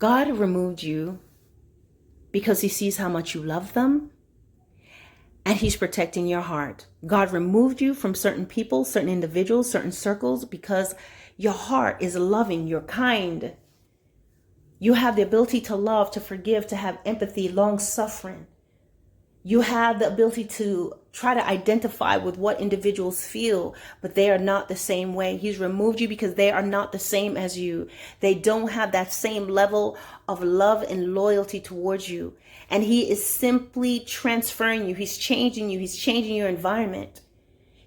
God removed you because he sees how much you love them, and he's protecting your heart. God removed you from certain people, certain individuals, certain circles, because your heart is loving, you're kind. You have the ability to love, to forgive, to have empathy, long suffering. You have the ability to try to identify with what individuals feel, but they are not the same way. He's removed you because they are not the same as you. They don't have that same level of love and loyalty towards you. And he is simply transferring you. He's changing you. He's changing your environment.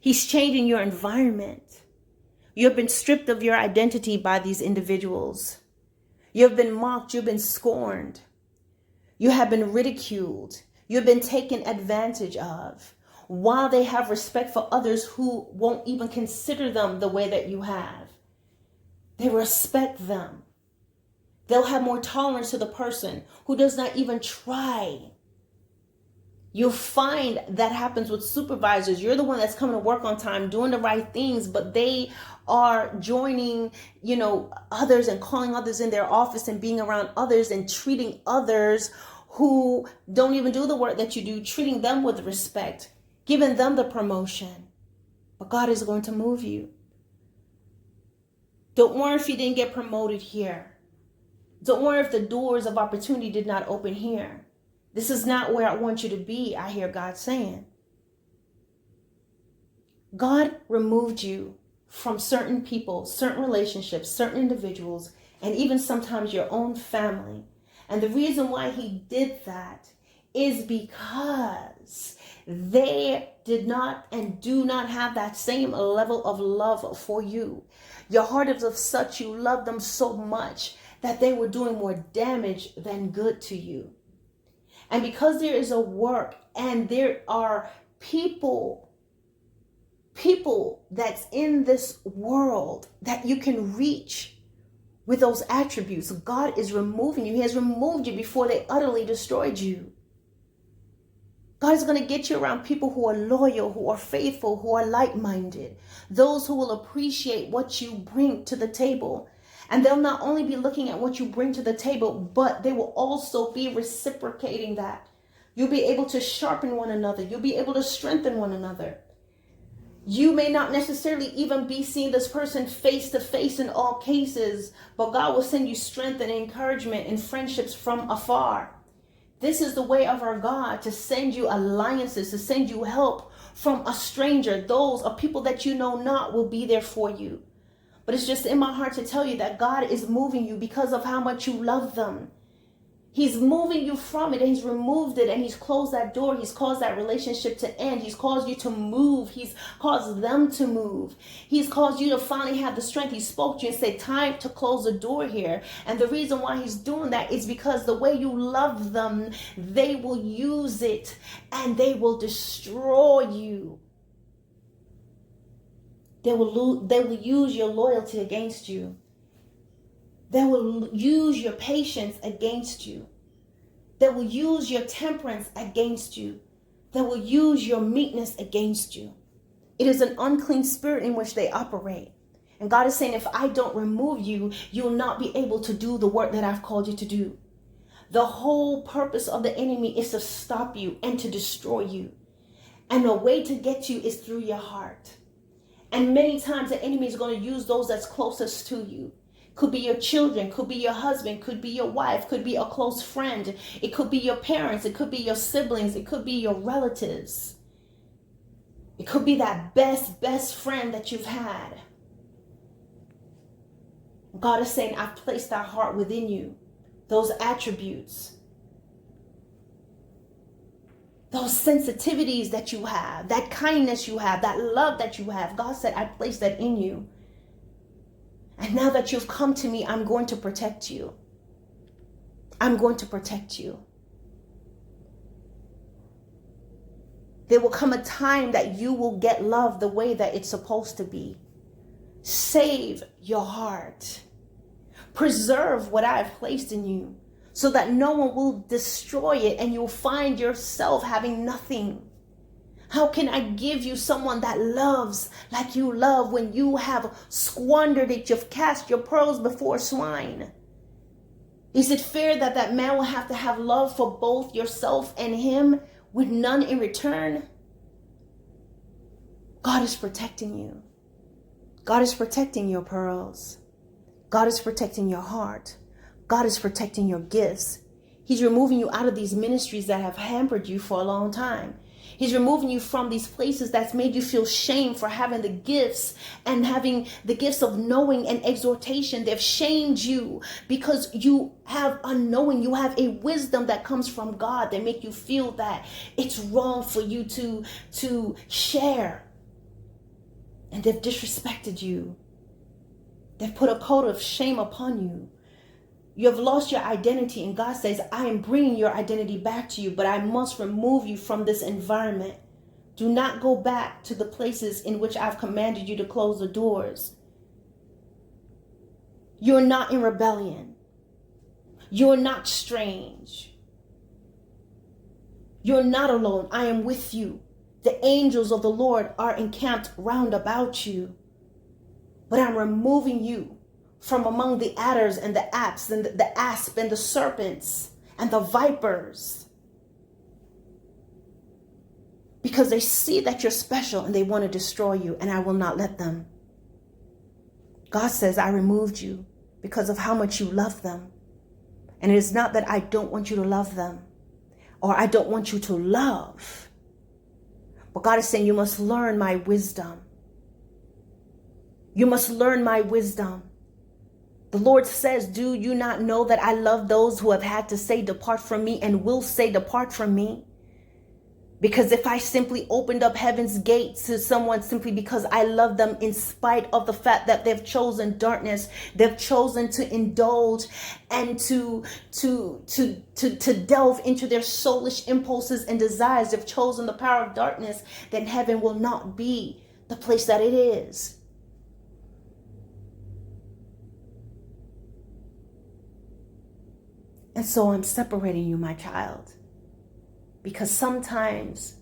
He's changing your environment. You have been stripped of your identity by these individuals. You have been mocked. You've been scorned. You have been ridiculed. You've been taken advantage of, while they have respect for others who won't even consider them the way that you have. They respect them. They'll have more tolerance to the person who does not even try. You'll find that happens with supervisors. You're the one that's coming to work on time, doing the right things, but they are joining, others and calling others in their office and being around others and treating others who don't even do the work that you do, treating them with respect, giving them the promotion. But God is going to move you. Don't worry if you didn't get promoted here. Don't worry if the doors of opportunity did not open here. This is not where I want you to be, I hear God saying. God removed you from certain people, certain relationships, certain individuals, and even sometimes your own family. And the reason why he did that is because they did not and do not have that same level of love for you. Your heart is of such, you love them so much that they were doing more damage than good to you. And because there is a work and there are people that's in this world that you can reach with those attributes, God is removing you. He has removed you before they utterly destroyed you. God is going to get you around people who are loyal, who are faithful, who are like-minded, those who will appreciate what you bring to the table. And they'll not only be looking at what you bring to the table, but they will also be reciprocating that. You'll be able to sharpen one another. You'll be able to strengthen one another. You may not necessarily even be seeing this person face to face in all cases, but God will send you strength and encouragement and friendships from afar. This is the way of our God, to send you alliances, to send you help from a stranger. Those are people that you know not will be there for you. But it's just in my heart to tell you that God is moving you because of how much you love them. He's moving you from it, and he's removed it, and he's closed that door. He's caused that relationship to end. He's caused you to move. He's caused them to move. He's caused you to finally have the strength. He spoke to you and said, time to close the door here. And the reason why he's doing that is because the way you love them, they will use it and they will destroy you. They will use your loyalty against you. They will use your patience against you. They will use your temperance against you. They will use your meekness against you. It is an unclean spirit in which they operate. And God is saying, if I don't remove you, you will not be able to do the work that I've called you to do. The whole purpose of the enemy is to stop you and to destroy you. And the way to get you is through your heart. And many times the enemy is going to use those that's closest to you. Could be your children, could be your husband, could be your wife, could be a close friend. It could be your parents, it could be your siblings, it could be your relatives. It could be that best friend that you've had. God is saying, I've placed that heart within you, those attributes, those sensitivities that you have, that kindness you have, that love that you have. God said, I placed that in you. And now that you've come to me, I'm going to protect you. I'm going to protect you. There will come a time that you will get love the way that it's supposed to be. Save your heart. Preserve what I have placed in you so that no one will destroy it and you'll find yourself having nothing. How can I give you someone that loves like you love when you have squandered it? You've cast your pearls before swine. Is it fair that that man will have to have love for both yourself and him with none in return? God is protecting you. God is protecting your pearls. God is protecting your heart. God is protecting your gifts. He's removing you out of these ministries that have hampered you for a long time. He's removing you from these places that's made you feel shame for having the gifts and having the gifts of knowing and exhortation. They've shamed you because you have unknowing. You have a wisdom that comes from God. They make you feel that it's wrong for you to share. And they've disrespected you. They've put a coat of shame upon you. You have lost your identity, and God says, I am bringing your identity back to you, but I must remove you from this environment. Do not go back to the places in which I've commanded you to close the doors. You're not in rebellion. You're not strange. You're not alone. I am with you. The angels of the Lord are encamped round about you. But I'm removing you from among the adders and the asps and the asp and the serpents and the vipers. Because they see that you're special and they want to destroy you, and I will not let them. God says, I removed you because of how much you love them. And it is not that I don't want you to love them or I don't want you to love. But God is saying you must learn my wisdom. You must learn my wisdom. The Lord says, do you not know that I love those who have had to say, depart from me, and will say, depart from me? Because if I simply opened up heaven's gates to someone simply because I love them, in spite of the fact that they've chosen darkness, they've chosen to indulge and to delve into their soulish impulses and desires, they've chosen the power of darkness, then heaven will not be the place that it is. And so I'm separating you, my child, because sometimes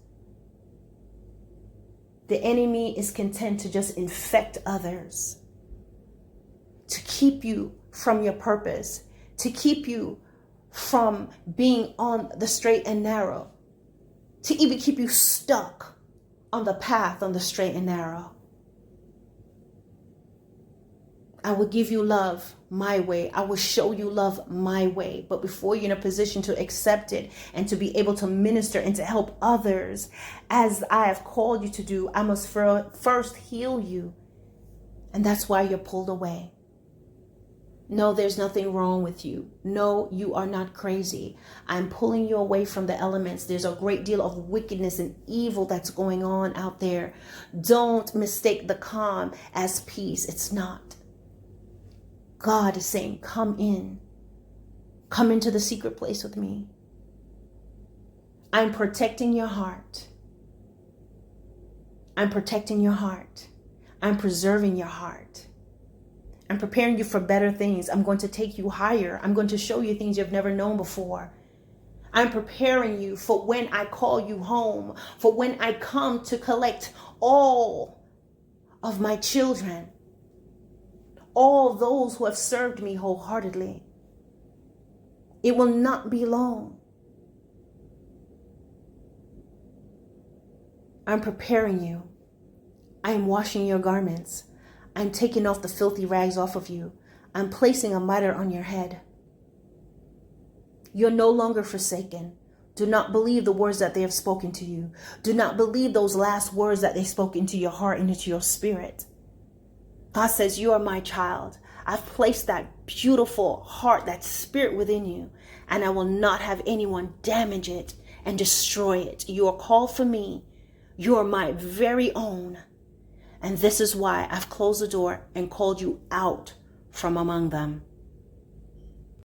the enemy is content to just infect others, to keep you from your purpose, to keep you from being on the straight and narrow, to even keep you stuck on the path on the straight and narrow. I will give you love my way. I will show you love my way. But before you're in a position to accept it and to be able to minister and to help others as I have called you to do, I must first heal you. And that's why you're pulled away. No, there's nothing wrong with you. No, you are not crazy. I'm pulling you away from the elements. There's a great deal of wickedness and evil that's going on out there. Don't mistake the calm as peace. It's not. God is saying, come in. Come into the secret place with me. I'm protecting your heart. I'm protecting your heart. I'm preserving your heart. I'm preparing you for better things. I'm going to take you higher. I'm going to show you things you've never known before. I'm preparing you for when I call you home, for when I come to collect all of my children. All those who have served me wholeheartedly. It will not be long. I'm preparing you. I am washing your garments. I'm taking off the filthy rags off of you. I'm placing a mitre on your head. You're no longer forsaken. Do not believe the words that they have spoken to you. Do not believe those last words that they spoke into your heart and into your spirit. God says, you are my child. I've placed that beautiful heart, that spirit within you, and I will not have anyone damage it and destroy it. You are called for me. You are my very own. And this is why I've closed the door and called you out from among them.